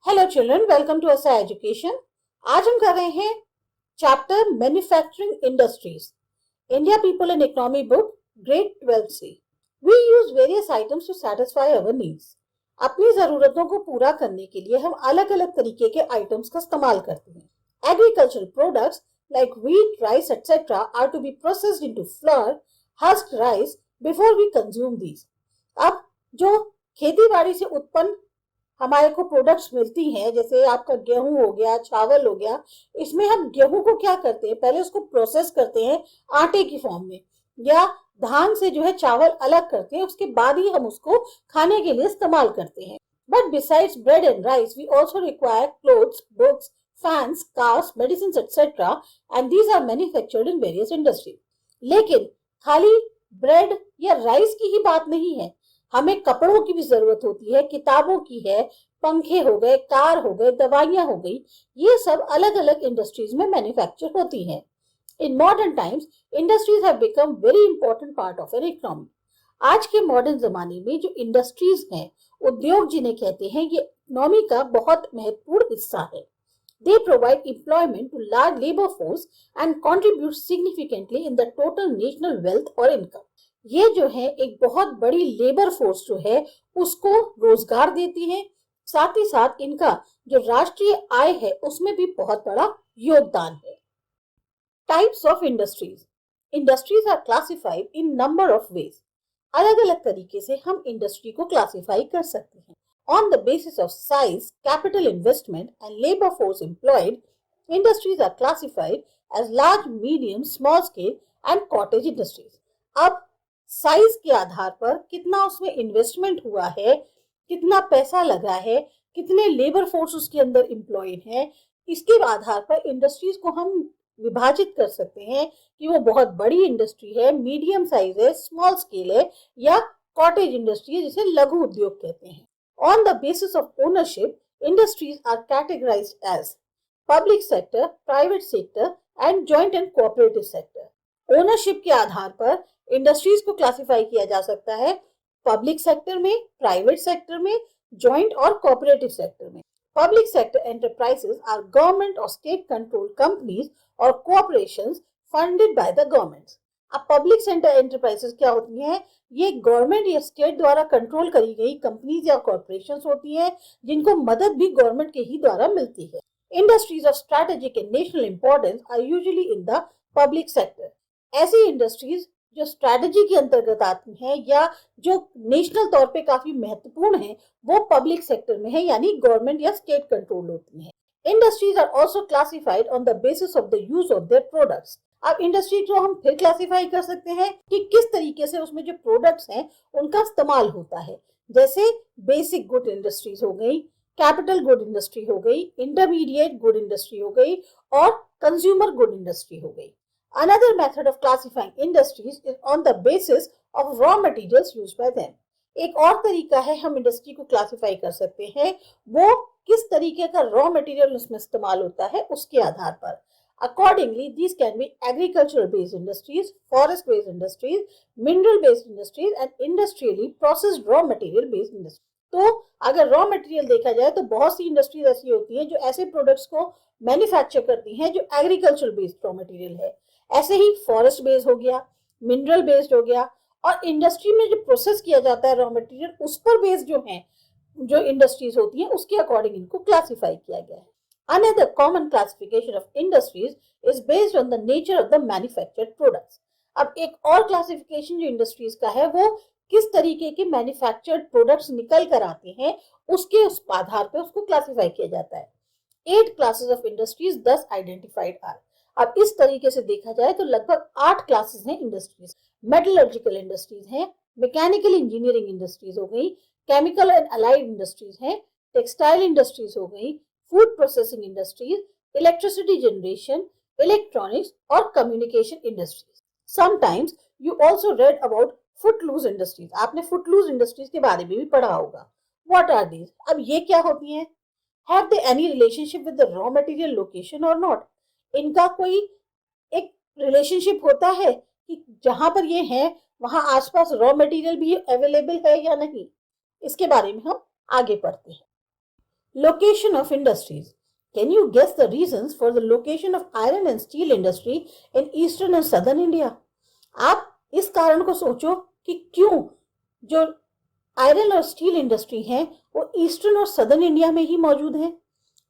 Hello children, welcome to SI education. आज हम कर रहे हैं chapter manufacturing industries, India people and economy book, grade 12 से। We use various items to satisfy our needs. अपनी जरूरतों को पूरा करने के लिए हम अलग अलग तरीके के आइटम्स का इस्तेमाल करते हैं। Agricultural products like wheat, rice etcetera are to be processed into flour, husked rice before we consume these. अब जो खेती बाड़ी से उत्पन्न हमारे को प्रोडक्ट्स मिलती हैं, जैसे आपका गेहूं हो गया, चावल हो गया, इसमें हम गेहूं को क्या करते हैं, पहले उसको प्रोसेस करते हैं आटे की फॉर्म में, या धान से जो है चावल अलग करते हैं, उसके बाद ही हम उसको खाने के लिए इस्तेमाल करते हैं। But besides bread and rice we also require clothes, books, fans, cars, medicine etcetera, and these are manufactured in various industry. लेकिन खाली ब्रेड या राइस की ही बात नहीं है, हमें कपड़ों की भी जरूरत होती है, किताबों की है, पंखे हो गए, कार हो गए, दवाइयां हो गई, ये सब अलग अलग इंडस्ट्रीज में मैन्युफैक्चर होती हैं। In modern times industries have become very important part of an economy. आज के मॉडर्न जमाने में जो इंडस्ट्रीज हैं, उद्योग जिन्हें कहते हैं, ये इकोनॉमी का बहुत महत्वपूर्ण हिस्सा है। They provide employment to large labor force and contribute significantly in the total national wealth or income. ये जो है एक बहुत बड़ी लेबर फोर्स जो है उसको रोजगार देती है, साथ ही साथ इनका जो राष्ट्रीय आय है उसमें भी बहुत बड़ा योगदान है। Types of industries. Industries are classified in number of ways. अलग अलग तरीके से हम इंडस्ट्री को क्लासिफाई कर सकते हैं। On the basis of size, capital investment, and labor force employed, industries are classified as large, medium, small scale, and cottage industries. अब साइज के आधार पर कितना उसमें इन्वेस्टमेंट हुआ है, कितना पैसा लगा है, कितने लेबर फोर्स उसके अंदर एम्प्लॉयड है, इसके आधार पर इंडस्ट्रीज को हम विभाजित कर सकते हैं कि वो बहुत बड़ी इंडस्ट्री है, मीडियम साइज है, स्मॉल स्केल है, या कॉटेज इंडस्ट्री है जिसे लघु उद्योग कहते हैं। On the basis of ownership, industries are categorized as public sector, private sector, and joint and cooperative sector. Ownership के आधार पर इंडस्ट्रीज को क्लासिफाई किया जा सकता है पब्लिक सेक्टर में, प्राइवेट सेक्टर में, जॉइंट और कोऑपरेटिव सेक्टर में। Public sector enterprises are government और स्टेट कंट्रोल कंपनीज और cooperations funded by the government. अब पब्लिक सेक्टर एंटरप्राइजेस क्या होती हैं? ये गवर्नमेंट या स्टेट द्वारा कंट्रोल करी गई कंपनीज या कॉर्पोरेशंस होती हैं जिनको मदद भी गवर्नमेंट के ही द्वारा मिलती है। Industries of strategic and national importance are usually in the public sector. ऐसी इंडस्ट्रीज जो स्ट्रेटेजी के अंतर्गत आती हैं या जो नेशनल तौर पे काफी महत्वपूर्ण है, वो पब्लिक सेक्टर में है, यानी गवर्नमेंट या स्टेट कंट्रोल होती हैं। Industries are also classified on the basis of the use of their products. अब इंडस्ट्री को हम फिर क्लासिफाई कर सकते हैं कि किस तरीके से उसमें जो प्रोडक्ट्स हैं उनका इस्तेमाल होता है। जैसे बेसिक गुड इंडस्ट्रीज हो गई, कैपिटल गुड इंडस्ट्री हो गई, इंटरमीडिएट गुड इंडस्ट्री हो गई, और कंज्यूमर गुड इंडस्ट्री हो गई। Another method of classifying industries is on the basis of raw materials used by them. एक और तरीका है हम इंडस्ट्री को क्लासिफाई कर सकते हैं, वो किस तरीके का रॉ मटेरियल उसमें इस्तेमाल होता है उसके आधार पर। Accordingly, these can be agricultural-based industries, forest-based industries, mineral-based industries, and industrially processed raw material-based industries. तो अगर रॉ मटेरियल देखा जाए तो बहुत सी इंडस्ट्रीज ऐसी होती हैं जो ऐसे प्रोडक्ट्स को मैन्युफैक्चर करती हैं जो एग्रीकल्चर बेस्ड रॉ मटेरियल है। ऐसे ही फॉरेस्ट बेस्ड हो गया, मिनरल बेस्ड हो गया, और इंडस्ट्री में जो प्रोसेस किया जाता है रॉ मटेरियल उस पर बेस्ड जो है जो इंडस्ट्रीज होती हैं उसके अकॉर्डिंग इनको क्लासिफाई किया गया है। Another common classification of industries is based on the nature of the manufactured products. अब एक और क्लासिफिकेशन जो इंडस्ट्रीज का है वो किस तरीके के मैन्युफैक्चर्ड प्रोडक्ट्स निकल कर आते हैं उसके उस आधार पर उसको क्लासिफाई किया जाता है। 8 classes of industries thus identified are. अब इस तरीके से देखा जाए तो लगभग 8 क्लासेस हैं इंडस्ट्रीज। मेटलर्जिकल इंडस्ट्रीज हैं, मैकेनिकल इंजीनियरिंग इंडस्ट्रीज हो गई, केमिकल एंड अलाइड इंडस्ट्रीज हैं, टेक्सटाइल इंडस्ट्रीज हो गई, food processing industries, electricity generation, electronics और communication industries. Sometimes you also read about footloose industries. आपने फुटलूज इंडस्ट्रीज के बारे में भी पढ़ा होगा। What are these? अब ये क्या होती हैं? Have they any relationship with the raw material location और नॉट? इनका कोई एक रिलेशनशिप होता है कि जहां पर ये है वहां आसपास रॉ मटेरियल भी अवेलेबल है या नहीं? इसके बारे में हम आगे पढ़ते हैं। Location of industries. Can you guess the reasons for the location of iron and steel industry in eastern and southern India? आप इस कारण को सोचो कि क्यों जो आयरन और स्टील इंडस्ट्री है वो ईस्टर्न और सदर्न इंडिया में ही मौजूद है.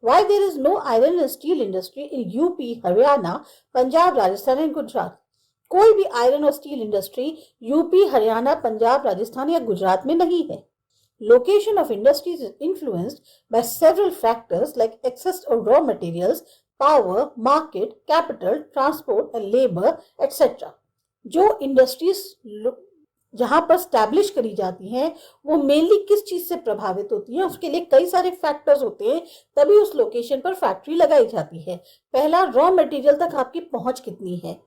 Why there is no iron and steel industry in UP, Haryana, Punjab, Rajasthan and Gujarat? कोई भी आयरन और steel industry UP, Haryana, Punjab, Rajasthan या गुजरात में नहीं है. Location of industries is influenced by several factors like access of raw materials, power, market, capital, transport and labor, etc. जो industries जहां पर स्टैब्लिश करी जाती हैं वो मेनली किस चीज से प्रभावित होती हैं, उसके लिए कई सारे फैक्टर्स होते हैं, तभी उस लोकेशन पर फैक्ट्री लगाई जाती है. पहला, रॉ मटेरियल तक आपकी पहुंच कितनी है,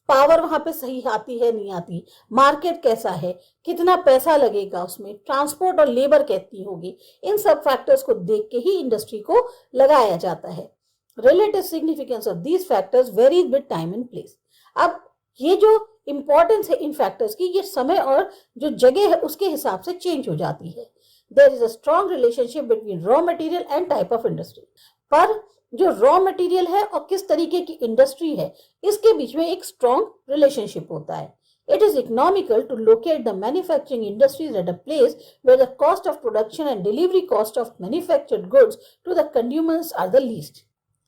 पावर वहां पे सही आती है नहीं आती, मार्केट कैसा है, कितना पैसा लगेगा उसमें, ट्रांसपोर्ट और लेबर कितनी होगी, इन सब फैक्टर्स को देख के ही इंडस्ट्री को लगाया जाता है. Relative significance of these factors varies with time and place. अब ये जो इंपॉर्टेंस है इन फैक्टर्स की, ये समय और जो जगह है उसके हिसाब से चेंज हो जाती है. There is a strong relationship between raw material and type of industry. पर जो रॉ मटेरियल है और किस तरीके की इंडस्ट्री है इसके बीच में एक स्ट्रॉन्ग रिलेशनशिप होता है. It is economical to locate the manufacturing industries at a place where the cost of production and delivery cost of manufactured goods to the consumers are the least.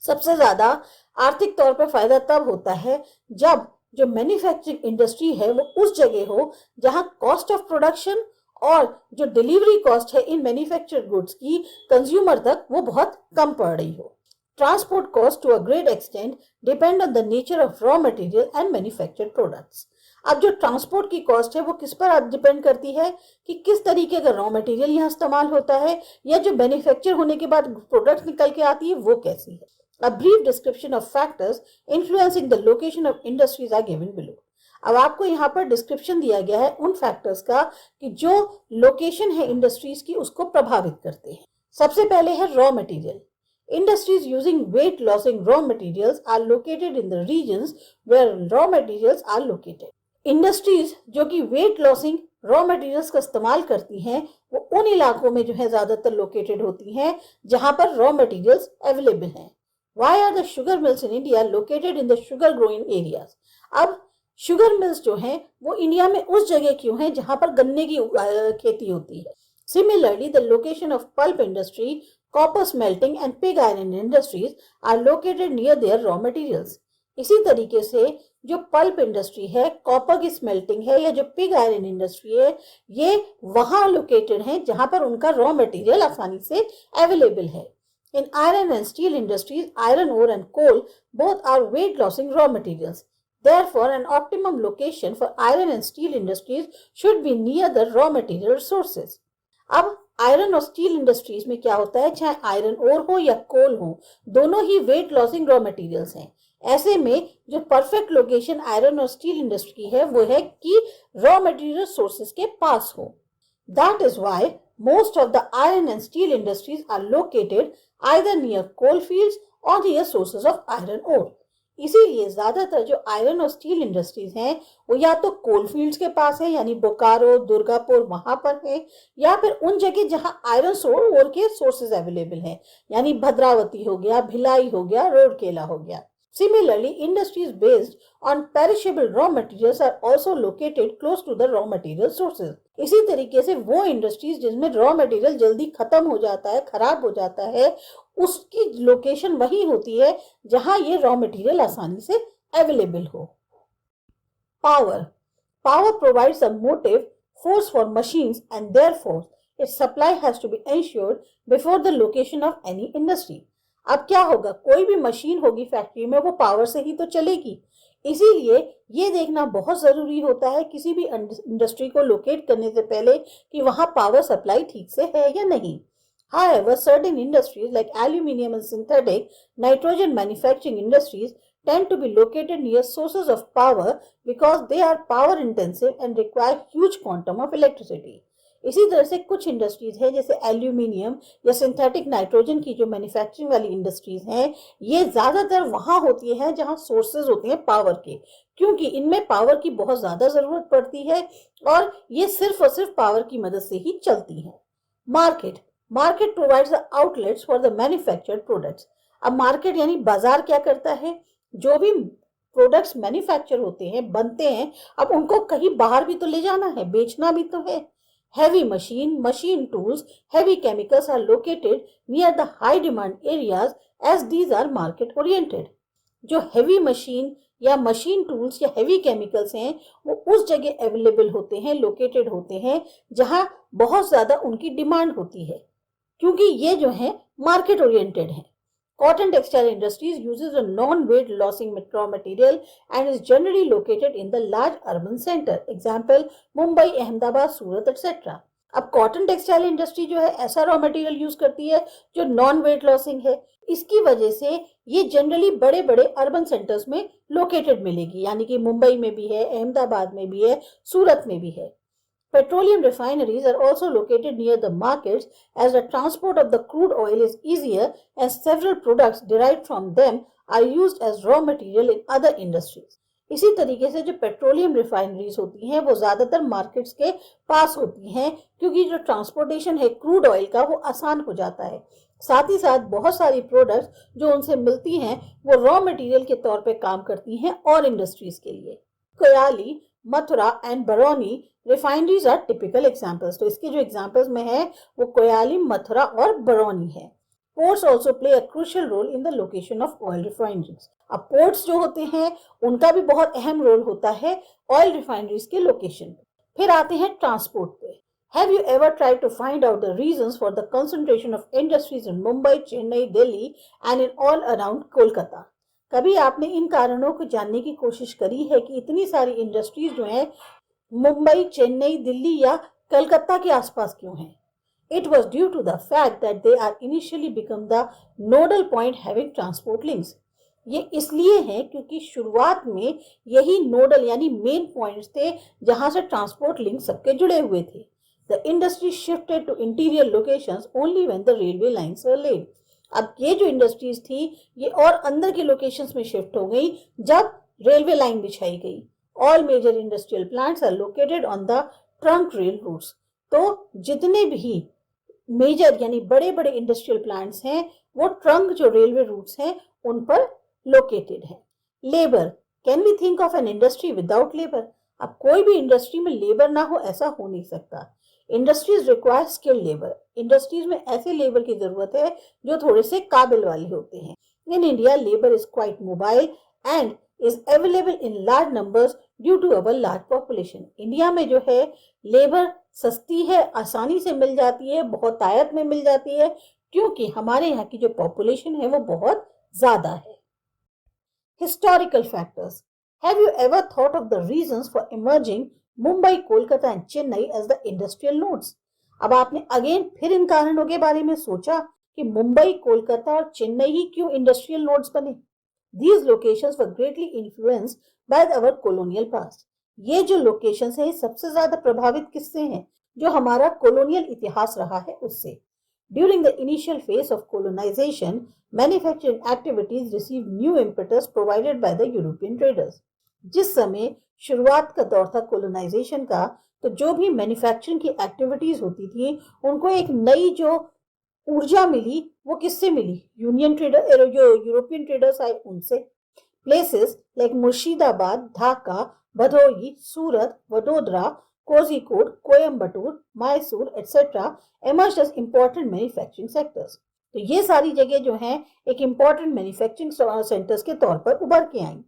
सबसे ज्यादा आर्थिक तौर पर फायदा तब होता है जब जो मैन्युफैक्चरिंग इंडस्ट्री है वो उस जगह हो जहां कॉस्ट ऑफ प्रोडक्शन और जो डिलीवरी कॉस्ट है इन मैन्युफैक्चर्ड गुड्स की कंज्यूमर तक वो बहुत कम पड़ रही हो. Transport costs to a great extent depend on the nature of raw material and manufactured products. अब जो ट्रांसपोर्ट की कॉस्ट है वो किस पर डिपेंड करती है कि किस तरीके का रॉ मटेरियल यहाँ इस्तेमाल होता है या जो मैन्युफैक्चर होने के बाद प्रोडक्ट निकल के आती है वो कैसी है. A brief description of factors influencing the location of industries are given below. अब आपको यहाँ पर डिस्क्रिप्शन दिया गया है उन फैक्टर्स का कि जो लोकेशन है इंडस्ट्रीज की उसको प्रभावित करते हैं. सबसे पहले है raw material. Industries using weight lossing raw materials are located in the regions where raw materials are located. Industries जो कि weight lossing raw materials का इस्तेमाल करती हैं वो उन इलाकों में जो है ज्यादातर लोकेटेड होती हैं जहां पर raw materials अवेलेबल हैं. Why are the sugar mills in India located in the sugar growing areas? अब शुगर मिल्स जो हैं वो इंडिया में उस जगह क्यों हैं जहां पर गन्ने की खेती होती है. Similarly, the location of pulp industry, copper smelting and pig iron industries are located near their raw materials. इसी तरीके से जो पल्प इंडस्ट्री है, कॉपर की स्मेल्टिंग है या जो पिग आयरन इंडस्ट्री है ये वहां लोकेटेड है जहां पर उनका रॉ मटेरियल आसानी से अवेलेबल है. In iron and steel industries, iron ore and coal both are weight lossing raw materials. Therefore, an optimum location for iron and steel industries should be near the raw material sources. अब iron और steel industries में क्या होता है, चाहे iron ore हो या कोल हो, दोनों ही वेट लॉसिंग रॉ मटेरियल्स हैं. ऐसे में जो परफेक्ट लोकेशन आयरन और स्टील इंडस्ट्री की है वो है कि रॉ मटेरियल सोर्सेज के पास हो. That is why most of the iron and steel industries are located either near coal fields और near sources of iron ore. इसीलिए ज्यादातर जो आयरन और स्टील इंडस्ट्रीज हैं वो या तो कोल फील्ड्स के पास है यानी बोकारो, दुर्गापुर वहां पर है, या फिर उन जगह जहां आयरन ओर के सोर्सेज अवेलेबल हैं यानी भद्रावती हो गया, भिलाई हो गया, रोडकेला हो गया. Similarly, industries based on perishable raw materials are also located close to the raw material sources. इसी तरीके से वो इंडस्ट्रीज जिसमें रॉ मटेरियल जल्दी खत्म हो जाता है, खराब हो जाता है, उसकी लोकेशन वही होती है जहां ये रॉ मटेरियल आसानी से अवेलेबल हो. Power provides a motive force for machines and therefore its supply has to be ensured before the location of any industry. अब क्या होगा, कोई भी मशीन होगी फैक्ट्री में वो पावर से ही तो चलेगी. इसीलिए ये देखना बहुत जरूरी होता है किसी भी इंडस्ट्री को लोकेट करने से पहले कि वहां पावर सप्लाई ठीक से है या नहीं. However, certain industries like aluminum and synthetic nitrogen manufacturing industries tend to be located near sources of power because they are power intensive and require huge quantum of electricity. इसी तरह से कुछ industries हैं जैसे एल्यूमिनियम या synthetic nitrogen की जो manufacturing वाली इंडस्ट्रीज हैं ये ज्यादातर वहां होती है जहां सोर्सेज होते हैं पावर के, क्योंकि इनमें पावर की बहुत ज्यादा जरूरत पड़ती है और ये सिर्फ और सिर्फ पावर की मदद से ही चलती हैं. Market provides the outlets for the manufactured products. अब मार्केट यानी बाजार क्या करता है, जो भी प्रोडक्ट्स मैन्युफैक्चर होते हैं, बनते हैं, अब उनको कहीं बाहर भी तो ले जाना है, बेचना भी तो है। Heavy machine tools, heavy chemicals are located near the high demand areas as these are market oriented। जो हेवी मशीन या मशीन टूल्स या हेवी केमिकल्स हैं वो उस जगह अवेलेबल होते हैं, लोकेटेड होते हैं जहां बहुत ज्यादा उनकी डिमांड होती है, क्योंकि ये जो है मार्केट ओरिएंटेड है। Cotton textile industries uses a non-weight lossing raw material and is generally located in the large urban center. Example, Mumbai, Ahmedabad, Surat, etc. अब कॉटन टेक्सटाइल इंडस्ट्री जो है ऐसा रॉ मटेरियल यूज करती है जो non wait losing है। इसकी वजह से ये जनरली बड़े बड़े अर्बन सेंटर्स में लोकेटेड मिलेगी, यानी कि मुंबई में भी है, अहमदाबाद में भी है, सूरत में भी है। Petroleum refineries are also located near the markets as the transport of the crude oil is easier and several products derived from them are used as raw material in other industries। इसी तरीके से जो petroleum refineries होती हैं वो ज्यादातर markets के पास होती हैं, क्योंकि जो ट्रांसपोर्टेशन है क्रूड ऑयल का वो आसान हो जाता है। साथ ही साथ बहुत सारी प्रोडक्ट्स जो उनसे मिलती हैं वो रॉ मटेरियल के तौर पे काम करती हैं और इंडस्ट्रीज के लिए। Koyali, Mathura and Barauni refineries are typical examples. तो इसके जो एग्जांपल्स में है वो कोयाली, मथुरा और बरौनी है। Ports also play a crucial role in the location of oil refineries. अब पोर्ट्स जो होते हैं उनका भी बहुत अहम रोल होता है ऑयल रिफाइनरीज के लोकेशन पे। फिर आते हैं ट्रांसपोर्ट पे। Have you ever tried to find out the reasons for the concentration of industries in Mumbai, Chennai, Delhi and in all around Kolkata? कभी आपने इन कारणों को जानने की कोशिश करी है कि इतनी सारी इंडस्ट्रीज जो हैं मुंबई, चेन्नई, दिल्ली या कलकत्ता के आसपास क्यों हैं? It was due to the fact that they are initially become the nodal point having transport links। ये इसलिए है क्योंकि शुरुआत में यही नोडल यानी मेन पॉइंट्स थे जहां से ट्रांसपोर्ट लिंक सबके जुड़े हुए थे। The industry shifted to interior locations only when the railway lines were laid। अब ये जो इंडस्ट्रीज थी ये और अंदर के लोकेशंस में शिफ्ट हो गई जब रेलवे लाइन बिछाई गई। All major industrial plants are located on the trunk rail routes। तो जितने भी मेजर यानी बड़े बड़े इंडस्ट्रियल प्लांट्स हैं वो ट्रंक जो रेलवे रूट्स हैं उन पर लोकेटेड है। Labour, can we think of an industry without labour? अब कोई भी इंडस्ट्री में लेबर ना हो ऐसा हो नहीं सकता। Industries require skilled labour. Industries में ऐसे लेबर की जरूरत है जो थोड़े से काबिल वाले होते हैं। In India labour is quite mobile and is available in large numbers due to our large population. India में जो है लेबर सस्ती है, आसानी से मिल जाती है, बहुत आयत में मिल जाती है, क्योंकि हमारे यहाँ की जो पॉपुलेशन है वो बहुत ज्यादा है। Historical factors. Have you ever thought of the reasons for emerging Mumbai, Kolkata and Chennai as the industrial nodes? अब आपने अगेन फिर इन कारणों के बारे में सोचा कि मुंबई, कोलकाता और चेन्नई ही क्यों इंडस्ट्रियल नोड्स बने? These locations were greatly influenced by our colonial past। ये जो लोकेशंस हैं सबसे ज्यादा प्रभावित किससे हैं? जो हमारा कॉलोनियल इतिहास रहा है उससे। During the initial phase of colonization, manufacturing activities received new impetus provided by the European traders। जिस समय शुरुआत का दौर था कोलोनाइजेशन का, तो जो भी मैन्युफैक्चरिंग की एक्टिविटीज होती थी उनको एक नई जो ऊर्जा मिली वो किससे मिली? यूनियन ट्रेडर, जो यूरोपियन ट्रेडर्स आए उनसे। Places like Murshidabad, Dhaka, Bhadohi, Surat, Vadodara, Kozhikode, Coimbatore, Mysore etcetera emerged as important manufacturing sectors। तो ये सारी जगह जो हैं एक important manufacturing centers के तौर पर उभर के आई।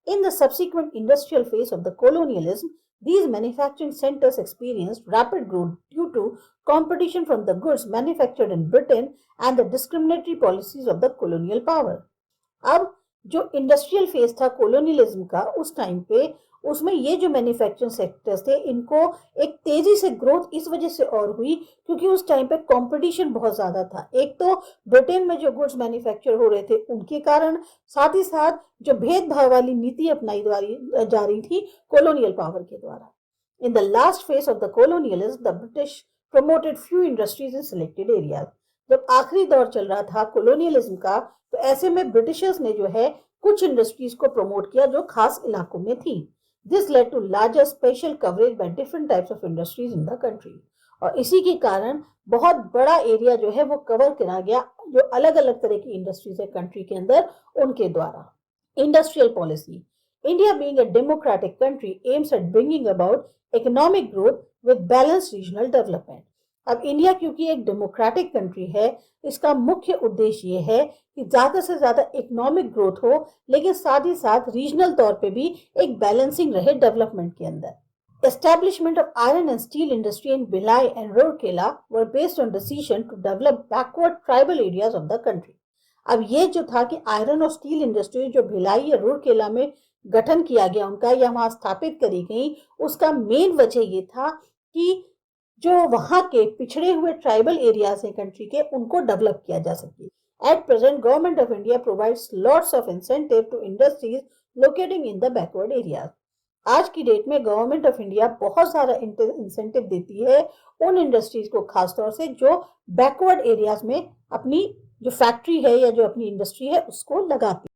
In the subsequent industrial phase of the colonialism, these manufacturing centers experienced rapid growth due to competition from the goods manufactured in Britain and the discriminatory policies of the colonial power। अब जो industrial phase था colonialism का उस time पे, उसमें ये जो manufacturing sectors थे इनको एक तेजी से ग्रोथ इस वजह से और हुई क्योंकि उस टाइम पे कंपटीशन बहुत ज्यादा था। एक तो ब्रिटेन में जो गुड्स मैन्युफैक्चर हो रहे थे उनके कारण, साथ ही साथ जो भेदभाव वाली नीति अपनाई जा रही थी कॉलोनियल पावर के द्वारा। In the last phase of the colonialism the British promoted few industries in selected areas. जब आखिरी दौर चल रहा था कॉलोनियलिज्म का, तो ऐसे में ब्रिटिशर्स ने जो है कुछ इंडस्ट्रीज को प्रमोट किया जो खास इलाकों में थी। This led to larger special coverage by different types of industries in the country। और इसी के कारण बहुत बड़ा एरिया जो है वो कवर करा गया जो अलग अलग तरह की इंडस्ट्रीज है कंट्री के अंदर उनके द्वारा। Industrial policy. India being a democratic country aims at bringing about economic growth with balanced regional development. अब इंडिया क्योंकि एक डेमोक्रेटिक कंट्री है, इसका मुख्य उद्देश्य ये है कि ज्यादा से ज्यादा इकोनॉमिक ग्रोथ हो, लेकिन साथ ही साथ रीजनल तौर पे भी एक बैलेंसिंग रहे डेवलपमेंट के अंदर। Establishment of iron and steel industry in Bhilai and Rourkela were based on decision to develop backward tribal areas of the country. अब ये जो था कि आयरन और स्टील इंडस्ट्री जो भिलाई या रूरकेला में गठन किया गया उनका या वहां स्थापित करी गई, उसका मेन वजह ये था कि जो वहां के पिछड़े हुए ट्राइबल एरियाज हैं कंट्री के, उनको डेवलप किया जा सके। At present government of India provides lots of incentive to industries locating in the backward areas. आज की डेट में गवर्नमेंट ऑफ इंडिया बहुत सारा इंसेंटिव देती है उन इंडस्ट्रीज को, खासतौर से जो बैकवर्ड एरियाज में अपनी जो फैक्ट्री है या जो अपनी इंडस्ट्री है उसको लगाती है।